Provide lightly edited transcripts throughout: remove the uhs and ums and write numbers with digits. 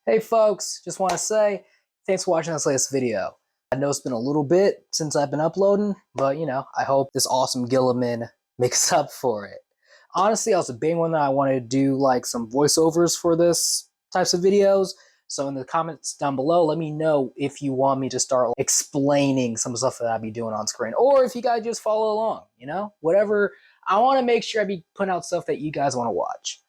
Hey folks, just want to say thanks for watching this latest video. I know it's been a little bit since I've been uploading, but I hope this awesome Guilliman makes up for it. Honestly, I was debating whether I wanted to do like some voiceovers for this types of videos. So in the comments down below, let me know if you want me to start explaining some stuff that I'll be doing on screen, or if you guys just follow along, whatever. I want to make sure I be putting out stuff that you guys want to watch.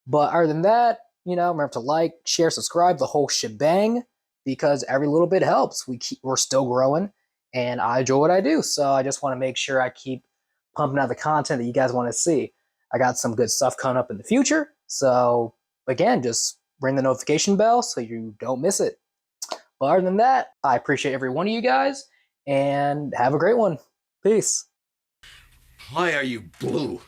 But other than that, remember to like, share, subscribe, the whole shebang, because every little bit helps. We're still growing, and I enjoy what I do. So I just want to make sure I keep pumping out the content that you guys want to see. I got some good stuff coming up in the future. So again, just ring the notification bell so you don't miss it. But other than that, I appreciate every one of you guys, and have a great one. Peace. Why are you blue?